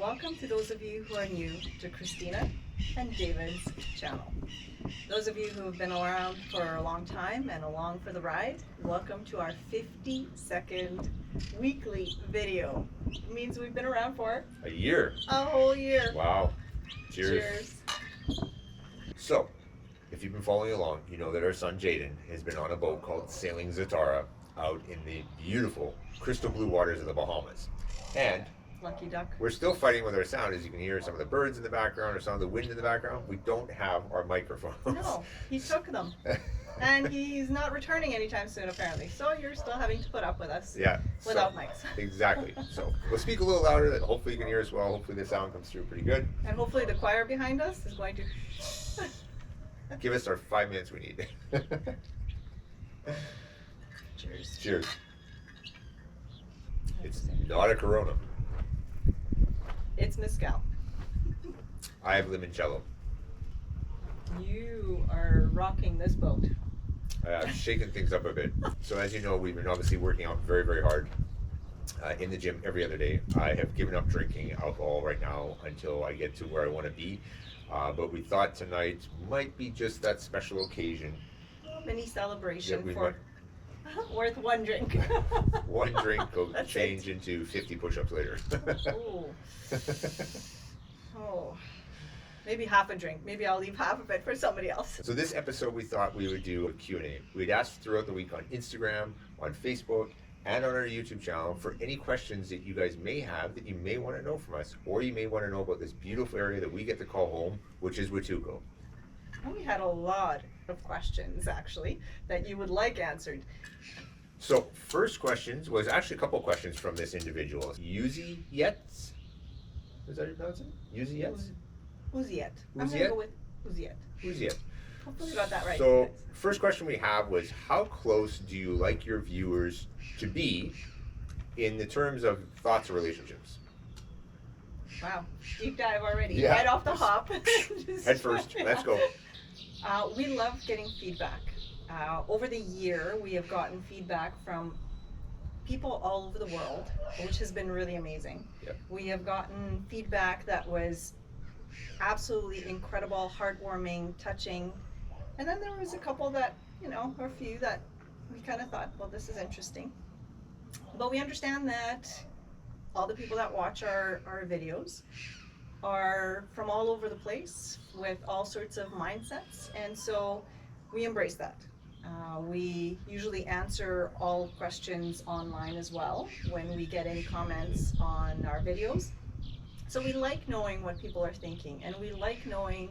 Welcome to those of you who are new to Christina and David's channel. Those of you who have been around for a long time and along for the ride, welcome to our 50-second weekly video. It means we've been around for a year. A whole year. Wow. Cheers. Cheers. So, if you've been following along, you know that our son Jaden has been on a boat called Sailing Zatara out in the beautiful crystal blue waters of the Bahamas. And Lucky duck. we're still fighting with our sound, as you can hear some of the birds in the background or some of the wind in the background. We don't have our microphones. No, he took them. And he's not returning anytime soon, apparently. So you're still having to put up with us. Yeah. Without mics. Exactly. So we'll speak a little louder. That hopefully you can hear us well. Hopefully the sound comes through pretty good. And hopefully the choir behind us is going to give us our 5 minutes we need. Cheers. Cheers. It's not a Corona. It's mezcal. I have limoncello. You are rocking this boat. I've shaken things up a bit. So as you know, we've been obviously working out very, very hard in the gym every other day. I have given up drinking alcohol right now until I get to where I want to be. But we thought tonight might be just that special occasion. Mini celebration Yeah, for worth one drink. One drink will That's change into 50 push-ups later. Ooh. Oh. Maybe half a drink. Maybe I'll leave half of it for somebody else. So this episode we thought we would do a Q&A. We'd asked throughout the week on Instagram, on Facebook, and on our YouTube channel for any questions that you guys may have that you may want to know from us, or you may want to know about this beautiful area that we get to call home, which is Huatulco. And we had a lot of questions, actually, that you would like answered. So first questions was actually a couple of questions from this individual. Uzi Yetz? Is that how you pronounce it? Uzi Yetz? Uziet. I'm going to go with Uziet. Uziet. Hopefully you got that right. So first question we have was, how close do you like your viewers to be in the terms of thoughts or relationships? Wow, deep dive already. Yeah. Right off the hop. Head first, let's go. We love getting feedback. Over the year, we have gotten feedback from people all over the world, which has been really amazing. Yep. We have gotten feedback that was absolutely incredible, heartwarming, touching. And then there was a couple that, or a few that we kind of thought, well, this is interesting. But we understand that all the people that watch our videos are from all over the place with all sorts of mindsets, and so we embrace that. We usually answer all questions online as well when we get any comments on our videos. So we like knowing what people are thinking, and we like knowing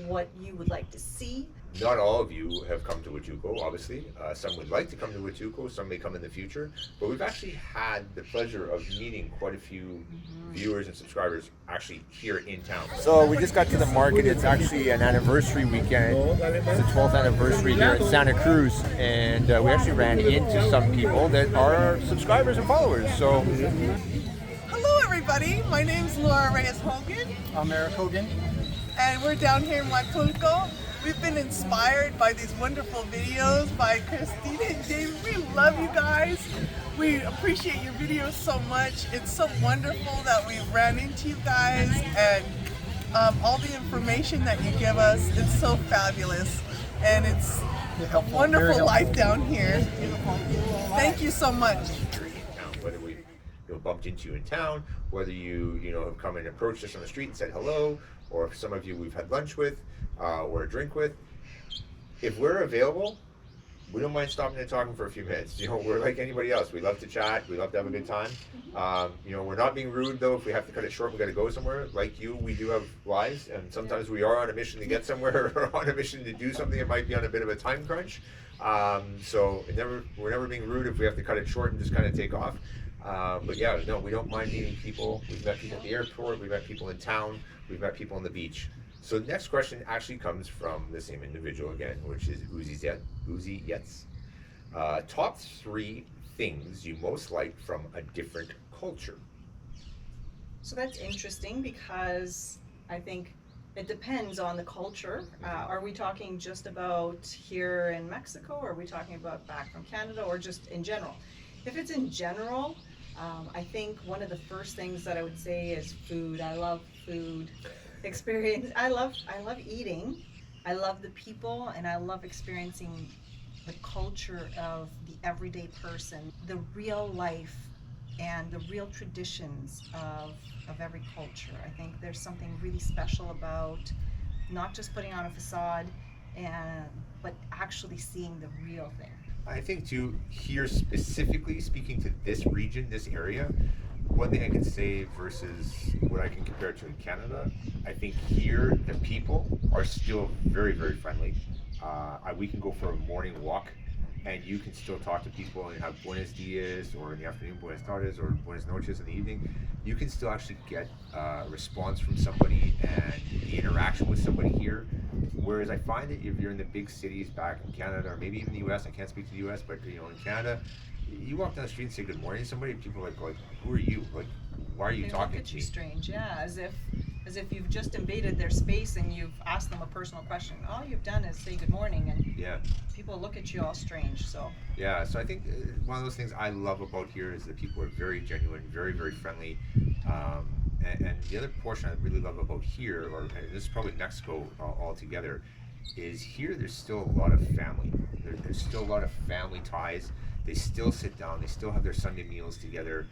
what you would like to see. Not all of you have come to Huatulco, obviously. Some would like to come to Huatulco, some may come in the future, but we've actually had the pleasure of meeting quite a few viewers and subscribers actually here in town. So we just got to the market. It's actually an anniversary weekend. It's the 12th anniversary here in Santa Cruz, and we actually ran into some people that are subscribers and followers. So hello everybody, my name's Laura Reyes Hogan. I'm Eric Hogan. And we're down here in Huatulco. We've been inspired by these wonderful videos by Christina and David. We love you guys. We appreciate your videos so much. It's so wonderful that we ran into you guys, and all the information that you give us, it's so fabulous. And it's wonderful life down here. Thank you so much. Whether we bumped into you in town, whether you have come and approached us on the street and said hello, or if some of you we've had lunch with or a drink with, if we're available, we don't mind stopping and talking for a few minutes. We're like anybody else. We love to chat. We love to have a good time. We're not being rude though. If we have to cut it short, we got to go somewhere. Like you, we do have lives, and sometimes we are on a mission to get somewhere or on a mission to do something that might be on a bit of a time crunch. So we're never being rude if we have to cut it short and just kind of take off. But yeah, no, we don't mind meeting people. We've met people at the airport. We've met people in town. We've met people on the beach. So the next question actually comes from the same individual again, which is Uzi Yetz. Top 3 things you most like from a different culture. So that's interesting because I think it depends on the culture. Are we talking just about here in Mexico, or are we talking about back from Canada, or just in general? If it's in general, I think one of the first things that I would say is food. I love food experience. I love eating. I love the people, and I love experiencing the culture of the everyday person, the real life and the real traditions of every culture. I think there's something really special about not just putting on a facade and but actually seeing the real thing. I think too, here specifically speaking to this region, this area, one thing I can say versus what I can compare to in Canada, I think here the people are still very, very friendly. We can go for a morning walk and you can still talk to people and have buenos dias, or in the afternoon buenas tardes, or buenas noches in the evening. You can still actually get a response from somebody and the interaction with somebody here. Whereas I find that if you're in the big cities back in Canada, or maybe even the US, I can't speak to the US, but you know, in Canada, you walk down the street and say good morning to somebody, people are like, who are you? Like, why are you They talking look at to you me? strange, yeah, as if you've just invaded their space and you've asked them a personal question. All you've done is say good morning, and Yeah. people look at you all strange. So Yeah, so I think one of those things I love about here is that people are very genuine, very, very friendly. And the other portion I really love about here, or and this is probably Mexico altogether, is here there's still a lot of family. There's still a lot of family ties. They still sit down, they still have their Sunday meals together.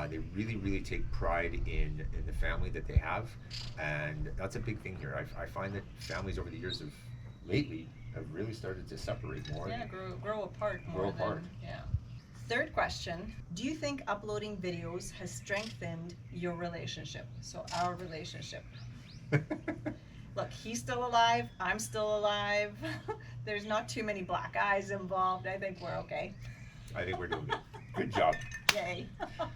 They really, really take pride in the family that they have. And that's a big thing here. I find that families over the years lately have really started to separate more. yeah, grow apart more Grow apart. than yeah. Third question: do you think uploading videos has strengthened your relationship? So our relationship. Look, he's still alive. I'm still alive. There's not too many black eyes involved. I think we're okay. I think we're doing good. Good job. Yay.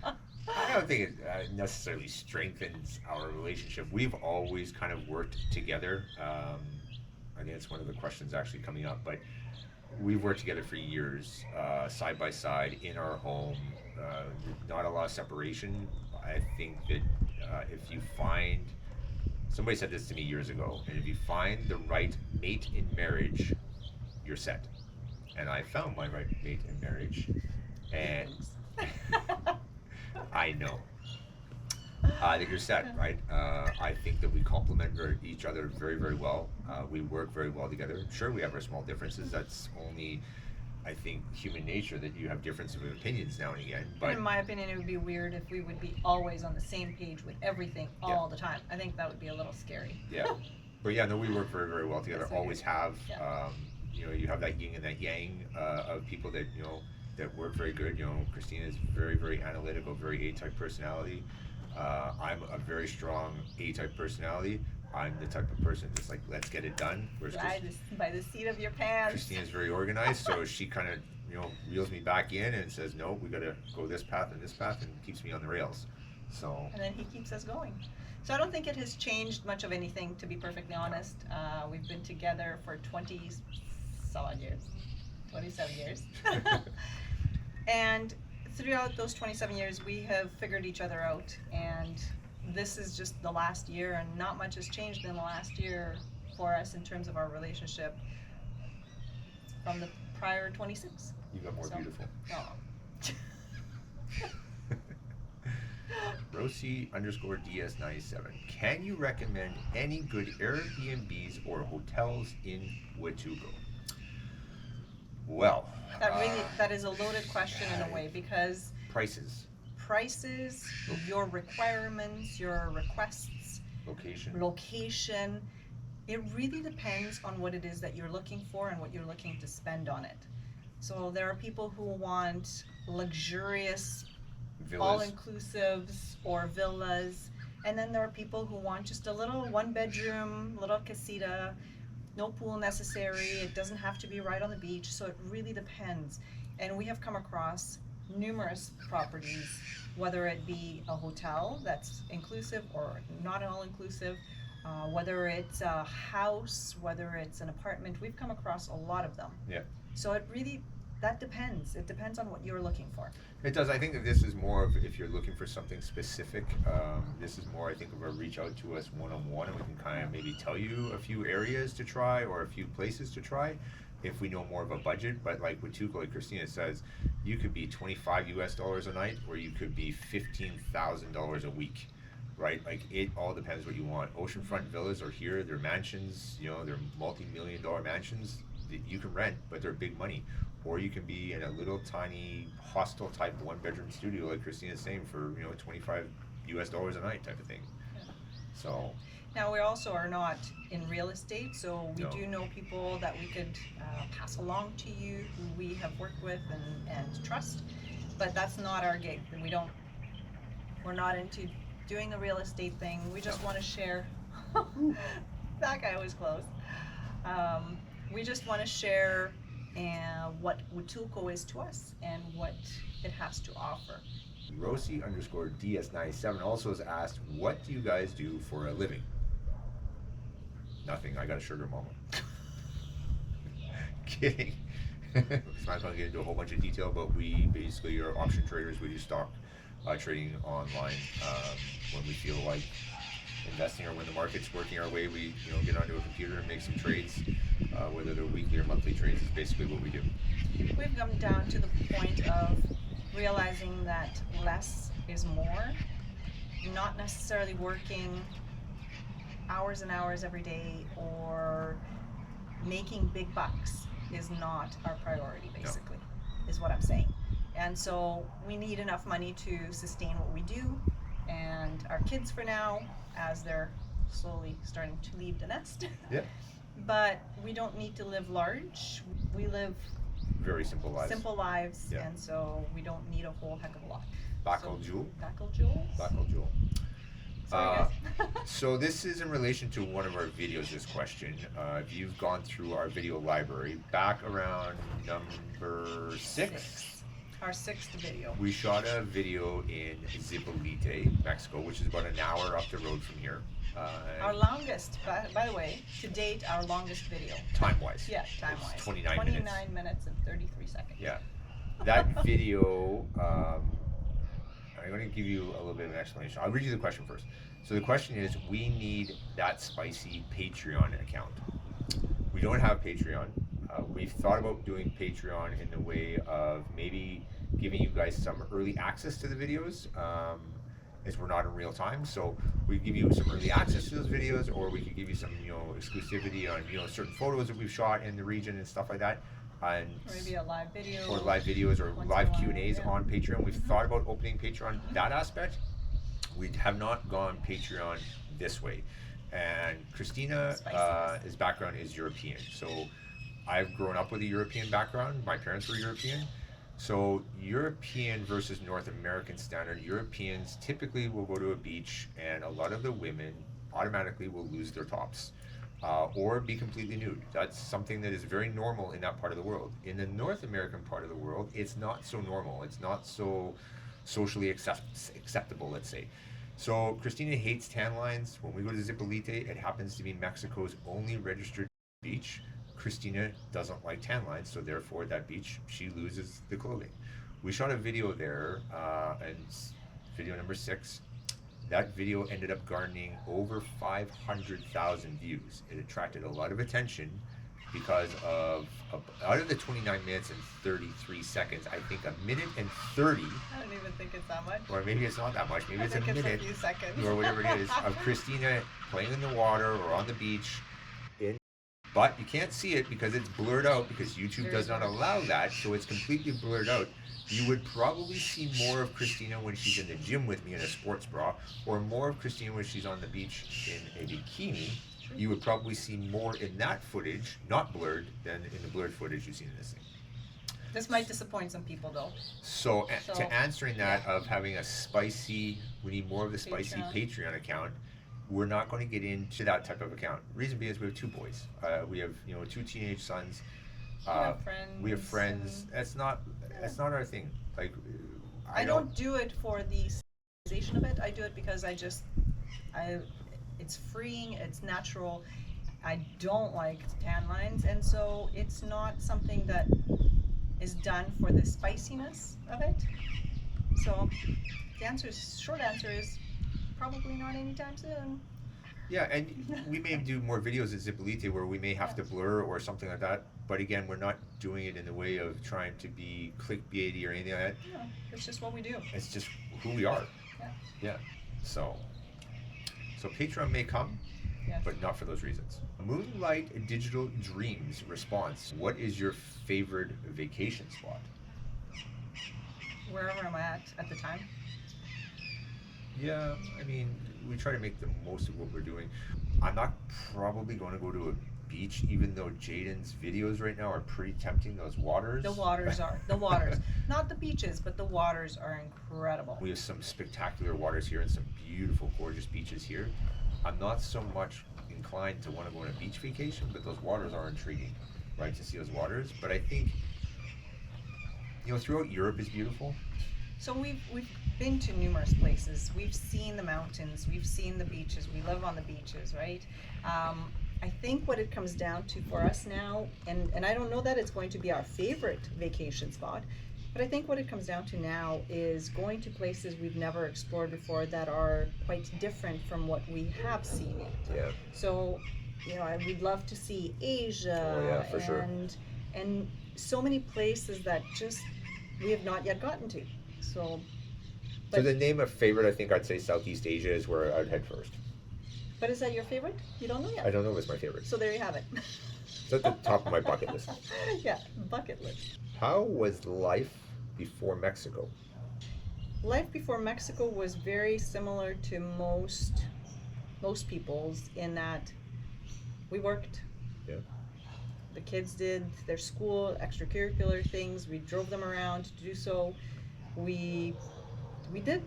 I don't think it necessarily strengthens our relationship. We've always kind of worked together. I think it's one of the questions actually coming up, but we've worked together for years, side by side in our home. Not a lot of separation. I think that if you find, somebody said this to me years ago, and if you find the right mate in marriage, you're set. And I found my right mate in marriage, and I know. I think you're set, right? I think that we complement each other very, very well. We work very well together. Sure, we have our small differences. That's only, I think, human nature that you have differences of opinions now and again. But in my opinion, it would be weird if we would be always on the same page with everything all the time. I think that would be a little scary. yeah, but yeah, no, we work very, very well together. Yes, we Always do. have. Yeah. You know, you have that yin and that yang of people that you know that work very good. You know, Christina is very, very analytical, very A-type personality. I'm a very strong A-type personality. I'm the type of person that's like, let's get it done. Whereas By the seat of your pants. Christina's very organized, so she kind of, you know, reels me back in and says, no, we got to go this path and keeps me on the rails. So. And then he keeps us going. So I don't think it has changed much of anything, to be perfectly honest. We've been together for 20-some years, 27 years. And throughout those 27 years, we have figured each other out, and this is just the last year, and not much has changed in the last year for us in terms of our relationship from the prior 26. You got more So, beautiful. Oh. Rosie_DS97. Can you recommend any good Airbnbs or hotels in Huatulco? Well, That is a loaded question in a way, because prices, your requirements, your requests, location. it really depends on what it is that you're looking for and what you're looking to spend on it. So there are people who want luxurious Villas. all-inclusives or villas, and then there are people who want just a little one-bedroom, little casita, no pool necessary, it doesn't have to be right on the beach, so it really depends. And we have come across numerous properties, whether it be a hotel that's inclusive or not all-inclusive, whether it's a house, whether it's an apartment, we've come across a lot of them. Yeah. So it really, that depends. It depends on what you're looking for. It does. I think that this is more of, if you're looking for something specific, this is more, I think, of a reach out to us one-on-one, and we can kind of maybe tell you a few areas to try or a few places to try. if we know more of a budget. But like with Huatulco, like Christina says, you could be $25 a night, or you could be $15,000 a week, right? Like it all depends what you want. Oceanfront villas are here; they're mansions. You know, they're multi-million-dollar mansions that you can rent, but they're big money. Or you can be in a little tiny hostel type 1-bedroom studio, like Christina's saying, for $25 a night type of thing. Yeah. So Now, we also are not in real estate, so we No. do know people that we could pass along to you who we have worked with and trust, but that's not our gig. We're not into doing the real estate thing. We just want to share. That guy was close. We just want to share what Huatulco is to us and what it has to offer. Rossi_DS97 also has asked, what do you guys do for a living? Nothing. I got a sugar mama. Kidding. It's not going to get into a whole bunch of detail, but we basically are option traders. We do stock trading online. When we feel like investing or when the market's working our way, we get onto a computer and make some trades, whether they're weekly or monthly trades is basically what we do. We've come down to the point of realizing that less is more, not necessarily working hours and hours every day or making big bucks is not our priority, basically, is what I'm saying. And so we need enough money to sustain what we do and our kids for now, as they're slowly starting to leave the nest. Yeah. But we don't need to live large. We live Very simple lives. Yeah. And so we don't need a whole heck of a lot. Bacal Jewel. Bacal Jewels? Bacal Jewel. Sorry, guys. So this is in relation to one of our videos, this question. If you've gone through our video library, back around number 6, Our 6th video. we shot a video in Zipolite, Mexico, which is about an hour up the road from here. Our longest, by the way, to date, our longest video. Time-wise. Yeah, time-wise. 29 minutes and 33 seconds. Yeah. That video, I'm going to give you a little bit of an explanation. I'll read you the question first. So the question is, we need that spicy Patreon account. We don't have Patreon. We've thought about doing Patreon in the way of maybe giving you guys some early access to the videos, as we're not in real time. So we give you some early access to those videos, or we could give you some, exclusivity on, certain photos that we've shot in the region and stuff like that. And Or maybe a live video. or live videos or once live in a while, Q&As yeah. on Patreon. We've thought about opening Patreon that aspect. We have not gone Patreon this way. And Christina's background is European. So I've grown up with a European background. My parents were European. So European versus North American standard, Europeans typically will go to a beach and a lot of the women automatically will lose their tops. Or be completely nude. That's something that is very normal in that part of the world. In the North American part of the world, it's not so normal. It's not so socially acceptable, let's say. So Christina hates tan lines. When we go to Zipolite, it happens to be Mexico's only registered beach. Christina doesn't like tan lines, so therefore that beach, she loses the clothing. We shot a video there, and video number 6. That video ended up garnering over 500,000 views. It attracted a lot of attention because of out of the 29 minutes and 33 seconds, I think a minute and 30, I don't even think it's that much. or maybe it's not that much, maybe it's a I think minute it's a few seconds. or whatever it is, of Christina playing in the water or on the beach. But you can't see it because it's blurred out, because YouTube does not allow that, so it's completely blurred out. You would probably see more of Christina when she's in the gym with me in a sports bra, or more of Christina when she's on the beach in a bikini. You would probably see more in that footage, not blurred, than in the blurred footage you see in this thing. This might disappoint some people, though. So to answering that of having a spicy, we need more of the spicy Patreon account. We're not going to get into that type of account. Reason being is we have 2 boys. We have 2 teenage sons. We have friends. That's not our thing. Like I don't do it for the sensation of it. I do it because it's freeing, it's natural. I don't like tan lines, and so it's not something that is done for the spiciness of it. So the short answer is probably not anytime soon. Yeah, and we may do more videos at Zipolite where we may have to blur or something like that. But again, we're not doing it in the way of trying to be clickbaity or anything like that. No, it's just what we do. It's just who we are. Yeah. Yeah. So Patreon may come, Yes. but not for those reasons. Moonlight Digital Dreams response. What is your favorite vacation spot? Wherever I'm at the time. Yeah, I mean, we try to make the most of what we're doing. I'm not probably going to go to a beach, even though Jaden's videos right now are pretty tempting. Those waters. The waters. Not the beaches, but the waters are incredible. We have some spectacular waters here and some beautiful, gorgeous beaches here. I'm not so much inclined to want to go on a beach vacation, but those waters are intriguing, right, to see those waters. But I think, throughout Europe is beautiful. So we've been to numerous places. We've seen the mountains. We've seen the beaches. We live on the beaches, right? I think what it comes down to for us now, and I don't know that it's going to be our favorite vacation spot, but I think what it comes down to now is going to places we've never explored before that are quite different from what we have seen yet. Yeah. So, we'd love to see Asia. Oh, yeah, for sure. And so many places that just we have not yet gotten to. So the name of favorite, I think I'd say Southeast Asia is where I'd head first. But is that your favorite? You don't know yet. I don't know if it's my favorite. So there you have it. It's at the top of my bucket list. Yeah, bucket list. How was life before Mexico? Life before Mexico was very similar to most people's in that we worked. Yeah. The kids did their school, extracurricular things. We drove them around to do so. We did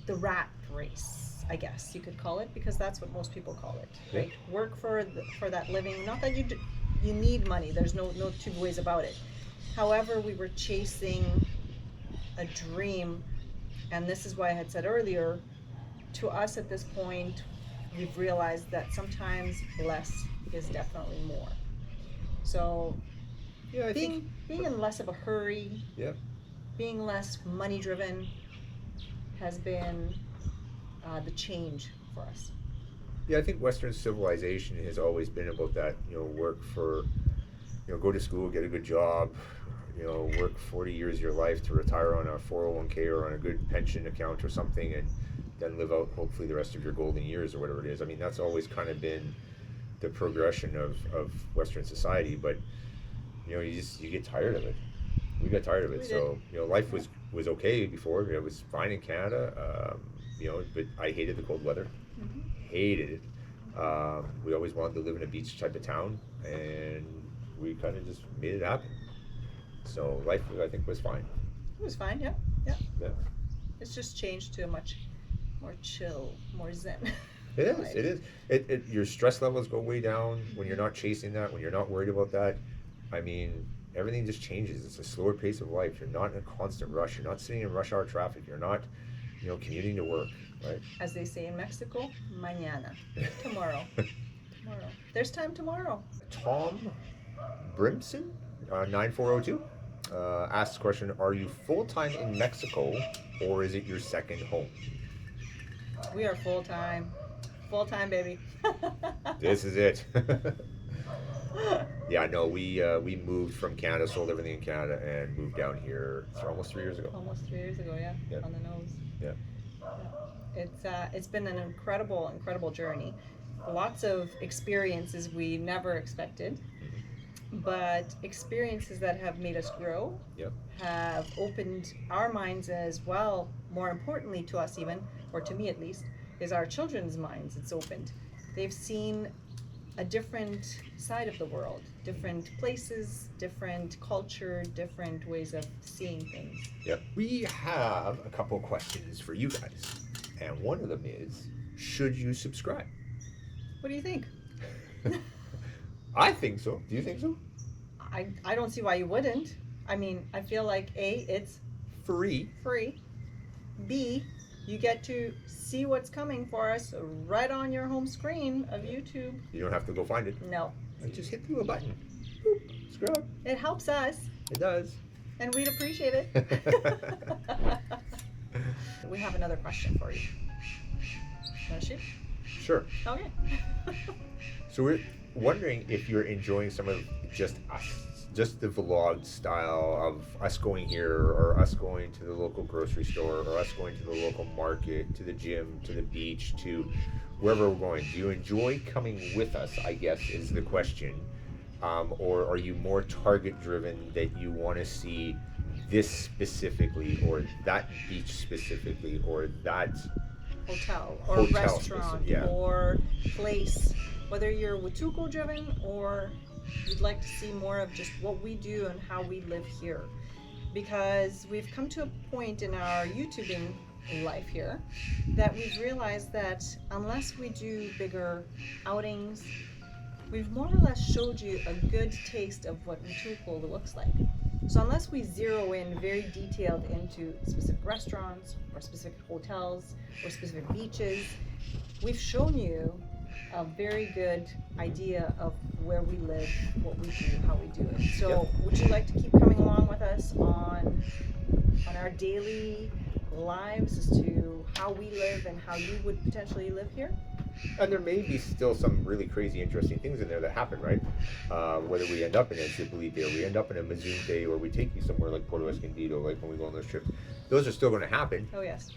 the rat race, I guess you could call it, because that's what most people call it, right? Yeah. Work for that living. Not that you need money. There's no two ways about it. However, we were chasing a dream, and this is why I had said earlier, to us at this point, we've realized that sometimes less is definitely more. So Yeah, I being in less of a hurry, Yeah. being less money driven has been the change for us. Yeah, I think Western civilization has always been about that, work for, go to school, get a good job, work 40 years of your life to retire on a 401k or on a good pension account or something, and then live out hopefully the rest of your golden years or whatever it is. I mean, that's always kind of been the progression of Western society, but, you get tired of it. We got tired of it. We So, life was okay before. It was fine in Canada, but I hated the cold weather. Mm-hmm. Hated it. We always wanted to live in a beach type of town, and we kind of just made it happen. So life, I think, was fine. It was fine, yeah. Yeah. It's just changed to a much more chill, more zen. It is. life. It is. Your stress levels go way down when you're not chasing that. When you're not worried about that. I mean, everything just changes. It's a slower pace of life. You're not in a constant rush. You're not sitting in rush hour traffic. You're not, commuting to work. Right. As they say in Mexico, mañana, tomorrow. Tomorrow. There's time tomorrow. Tom Brimson, 9402, asks the question: are you full time in Mexico, or is it your second home? We are full time, baby. This is it. Yeah, no, we moved from Canada, sold everything in Canada, and moved down here almost 3 years ago. Almost 3 years ago, yeah. Yeah. On the nose. Yeah. It's been an incredible journey. Lots of experiences we never expected, but experiences that have made us grow. Yep. Have opened our minds as well. More importantly to us even, or to me at least, is our children's minds. It's opened. They've seen a different side of the world, different places, different culture, different ways of seeing things. Yep. We have a couple of questions for you guys, and one of them is: should you subscribe? What do you think? I think so. Do you think so? I don't see why you wouldn't. I mean, I feel like A, it's Free. B, you get to see what's coming for us right on your home screen of YouTube. You don't have to go find it. No. Just hit the little button. Boop, subscribe. It helps us, It does. and we'd appreciate it. We have another question for you. Want to shoot? Sure. Okay. So we're wondering if you're enjoying some of just us, just the vlog style of us going here, or us going to the local grocery store, or us going to the local market, to the gym, to the beach, to wherever we're going. Do you enjoy coming with us, I guess, is the question. Or are you more target driven, that you want to see this specifically, or that beach specifically, or that Hotel or Hotel restaurant specific, yeah. or place, whether you're Huatulco driven or you'd like to see more of just what we do and how we live here. Because we've come to a point in our YouTubing life here that we've realized that unless we do bigger outings, we've more or less showed you a good taste of what Huatulco looks like. So unless we zero in very detailed into specific restaurants or specific hotels or specific beaches, we've shown you a very good idea of where we live, what we do, how we do it. So Yep. would you like to keep coming along with us on our daily lives as to how we live and how you would potentially live here? And there may be still some really crazy, interesting things in there that happen, right? Whether we end up in a Zipolite, or we end up in a Mazunte, or we take you somewhere like Puerto Escondido, like when we go on those trips, those are still going to happen, Oh yes,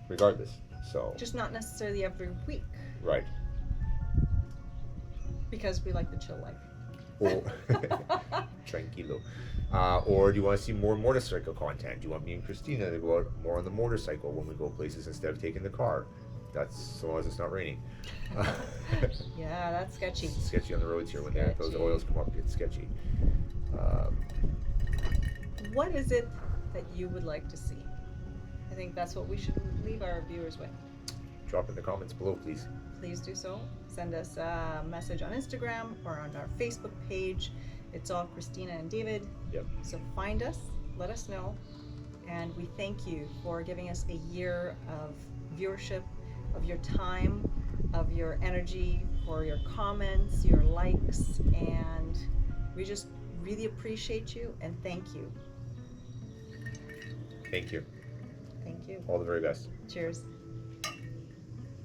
regardless. So, just not necessarily every week right. because we like the chill life. Or, tranquilo. Or do you want to see more motorcycle content? Do you want me and Christina to go out more on the motorcycle when we go places instead of taking the car? That's so long as it's not raining. Yeah, that's sketchy. It's sketchy on the roads here when those Sketchy. oils come up. It's sketchy. What is it that you would like to see? I think that's what we should leave our viewers with. Drop in the comments below, please. Please do so. Send us a message on Instagram or on our Facebook page. It's all Christina and David. Yep. So find us, let us know, and we thank you for giving us a year of viewership, of your time, of your energy, for your comments, your likes, and we just really appreciate you and thank you. Thank you. Thank you. All the very best. Cheers.